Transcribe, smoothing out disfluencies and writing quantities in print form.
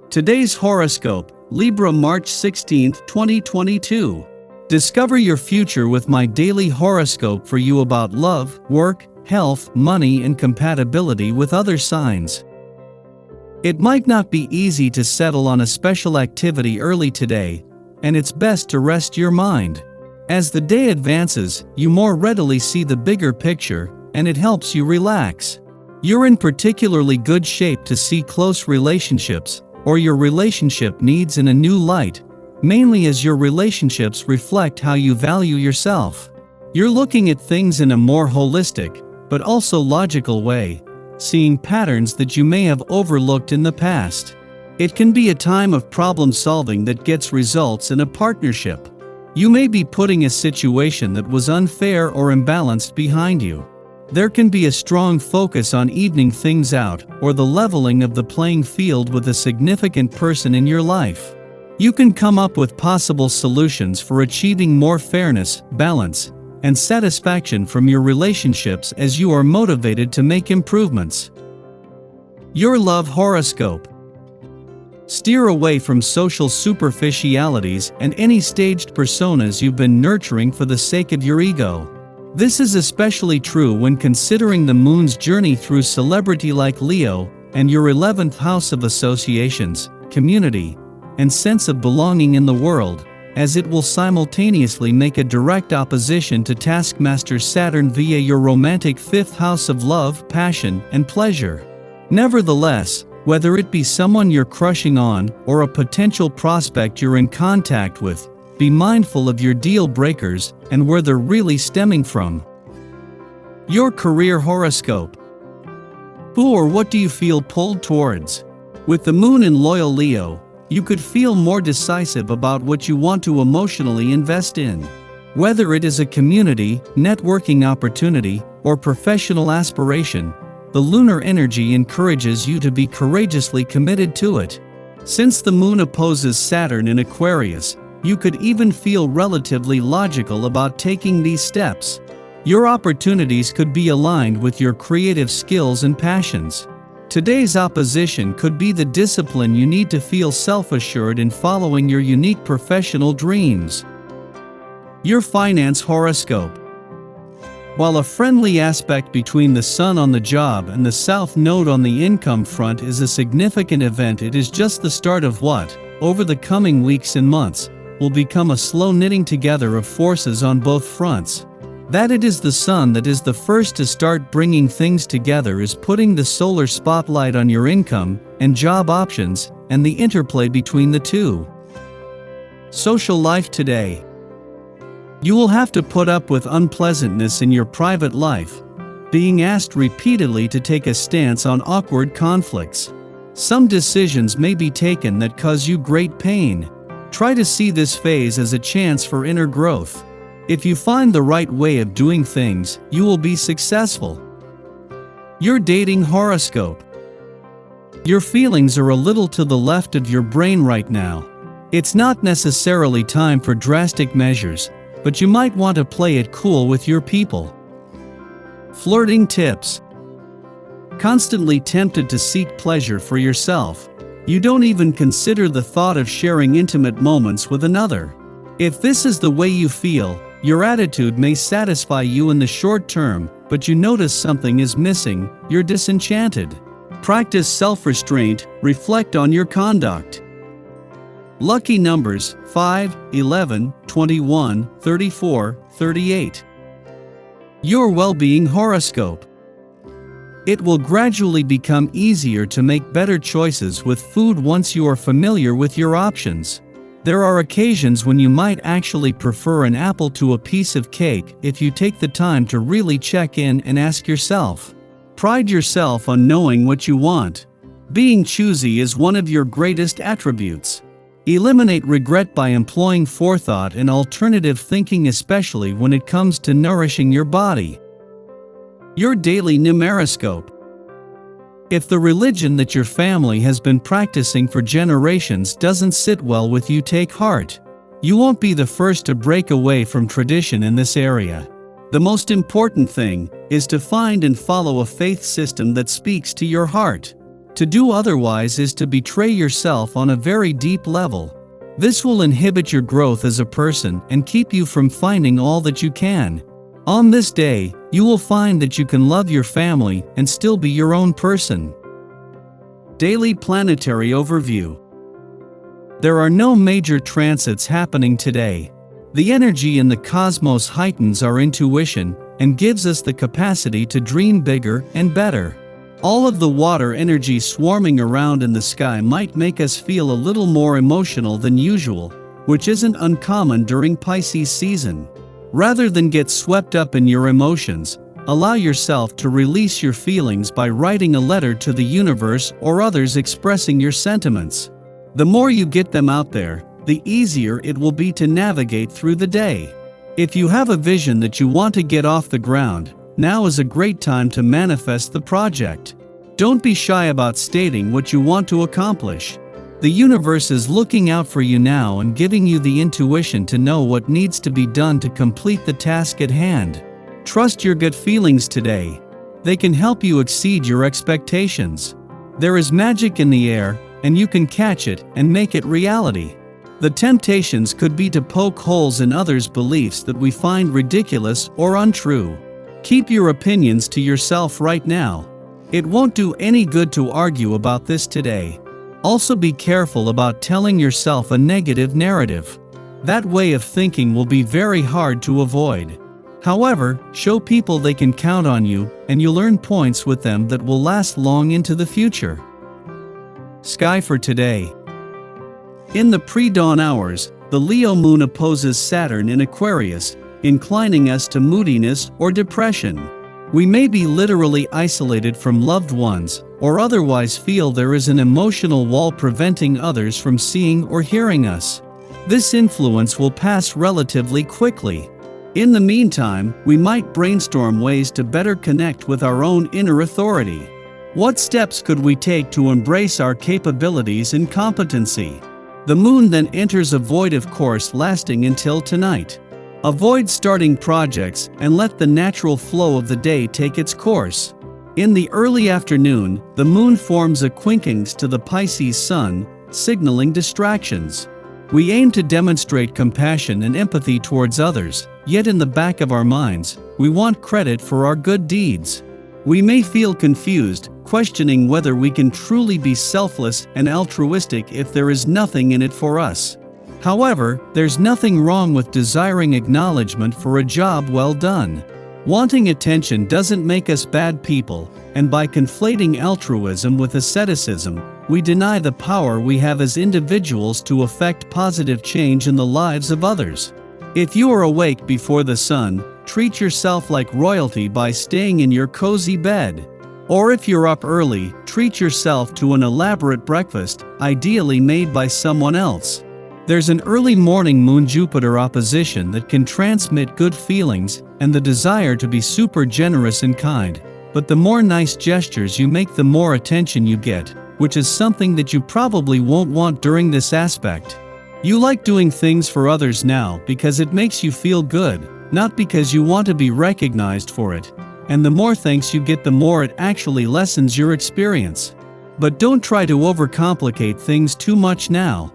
Today's horoscope, Libra March 16, 2022. Discover your future with my daily horoscope for you about love, work, health, money, and compatibility with other signs. It might not be easy to settle on a special activity early today, and it's best to rest your mind. As the day advances, you more readily see the bigger picture, and it helps you relax. You're in particularly good shape to see close relationships, or your relationship needs in a new light, mainly as your relationships reflect how you value yourself. You're looking at things in a more holistic, but also logical way, seeing patterns that you may have overlooked in the past. It can be a time of problem solving that gets results in a partnership. You may be putting a situation that was unfair or imbalanced behind you. There can be a strong focus on evening things out or the leveling of the playing field with a significant person in your life. You can come up with possible solutions for achieving more fairness, balance, and satisfaction from your relationships as you are motivated to make improvements. Your love horoscope. Steer away from social superficialities and any staged personas you've been nurturing for the sake of your ego. This is especially true when considering the moon's journey through celebrity like Leo and your 11th house of associations, community, and sense of belonging in the world, as it will simultaneously make a direct opposition to taskmaster Saturn via your romantic 5th house of love, passion, and pleasure. Nevertheless, whether it be someone you're crushing on or a potential prospect you're in contact with, be mindful of your deal breakers and where they're really stemming from. Your career horoscope. Who or what do you feel pulled towards? With the moon in loyal Leo, you could feel more decisive about what you want to emotionally invest in. Whether it is a community, networking opportunity, or professional aspiration, the lunar energy encourages you to be courageously committed to it. Since the moon opposes Saturn in Aquarius, you could even feel relatively logical about taking these steps. Your opportunities could be aligned with your creative skills and passions. Today's opposition could be the discipline you need to feel self-assured in following your unique professional dreams. Your finance horoscope. While a friendly aspect between the Sun on the job and the South Node on the income front is a significant event, it is just the start of what, over the coming weeks and months, will become a slow knitting together of forces on both fronts. That it is the Sun that is the first to start bringing things together is putting the solar spotlight on your income and job options and the interplay between the two. Social life today. You will have to put up with unpleasantness in your private life, being asked repeatedly to take a stance on awkward conflicts. Some decisions may be taken that cause you great pain. Try to see this phase as a chance for inner growth. If you find the right way of doing things, you will be successful. Your dating horoscope. Your feelings are a little to the left of your brain right now. It's not necessarily time for drastic measures, but you might want to play it cool with your people. Flirting tips. Constantly tempted to seek pleasure for yourself, you don't even consider the thought of sharing intimate moments with another. If this is the way you feel, your attitude may satisfy you in the short term, but you notice something is missing, you're disenchanted. Practice self-restraint, reflect on your conduct. Lucky numbers 5, 11, 21, 34, 38. Your well-being horoscope. It will gradually become easier to make better choices with food once you are familiar with your options. There are occasions when you might actually prefer an apple to a piece of cake if you take the time to really check in and ask yourself. Pride yourself on knowing what you want. Being choosy is one of your greatest attributes. Eliminate regret by employing forethought and alternative thinking, especially when it comes to nourishing your body. Your daily numeroscope. If the religion that your family has been practicing for generations doesn't sit well with you, take heart. You won't be the first to break away from tradition in this area. The most important thing is to find and follow a faith system that speaks to your heart. To do otherwise is to betray yourself on a very deep level. This will inhibit your growth as a person and keep you from finding all that you can. On this day, you will find that you can love your family and still be your own person. Daily Planetary Overview. There are no major transits happening today. The energy in the cosmos heightens our intuition and gives us the capacity to dream bigger and better. All of the water energy swarming around in the sky might make us feel a little more emotional than usual, which isn't uncommon during Pisces season. Rather than get swept up in your emotions, allow yourself to release your feelings by writing a letter to the universe or others expressing your sentiments. The more you get them out there, the easier it will be to navigate through the day. If you have a vision that you want to get off the ground, now is a great time to manifest the project. Don't be shy about stating what you want to accomplish. The universe is looking out for you now and giving you the intuition to know what needs to be done to complete the task at hand. Trust your gut feelings today. They can help you exceed your expectations. There is magic in the air, and you can catch it and make it reality. The temptations could be to poke holes in others' beliefs that we find ridiculous or untrue. Keep your opinions to yourself right now. It won't do any good to argue about this today. Also be careful about telling yourself a negative narrative. That way of thinking will be very hard to avoid. However, show people they can count on you, and you'll earn points with them that will last long into the future. Sky for today. In the pre-dawn hours, the Leo moon opposes Saturn in Aquarius, inclining us to moodiness or depression. We may be literally isolated from loved ones, or otherwise feel there is an emotional wall preventing others from seeing or hearing us. This influence will pass relatively quickly. In the meantime, we might brainstorm ways to better connect with our own inner authority. What steps could we take to embrace our capabilities and competency? The moon then enters a voidtive course lasting until tonight. Avoid starting projects and let the natural flow of the day take its course. In the early afternoon, the moon forms a quincunx to the Pisces sun, signaling distractions. We aim to demonstrate compassion and empathy towards others, yet in the back of our minds, we want credit for our good deeds. We may feel confused, questioning whether we can truly be selfless and altruistic if there is nothing in it for us. However, there's nothing wrong with desiring acknowledgement for a job well done. Wanting attention doesn't make us bad people, and by conflating altruism with asceticism, we deny the power we have as individuals to affect positive change in the lives of others. If you are awake before the sun, treat yourself like royalty by staying in your cozy bed. Or if you're up early, treat yourself to an elaborate breakfast, ideally made by someone else. There's an early morning Moon-Jupiter opposition that can transmit good feelings and the desire to be super generous and kind, but the more nice gestures you make, the more attention you get, which is something that you probably won't want during this aspect. You like doing things for others now because it makes you feel good, not because you want to be recognized for it, and the more thanks you get, the more it actually lessens your experience. But don't try to overcomplicate things too much now.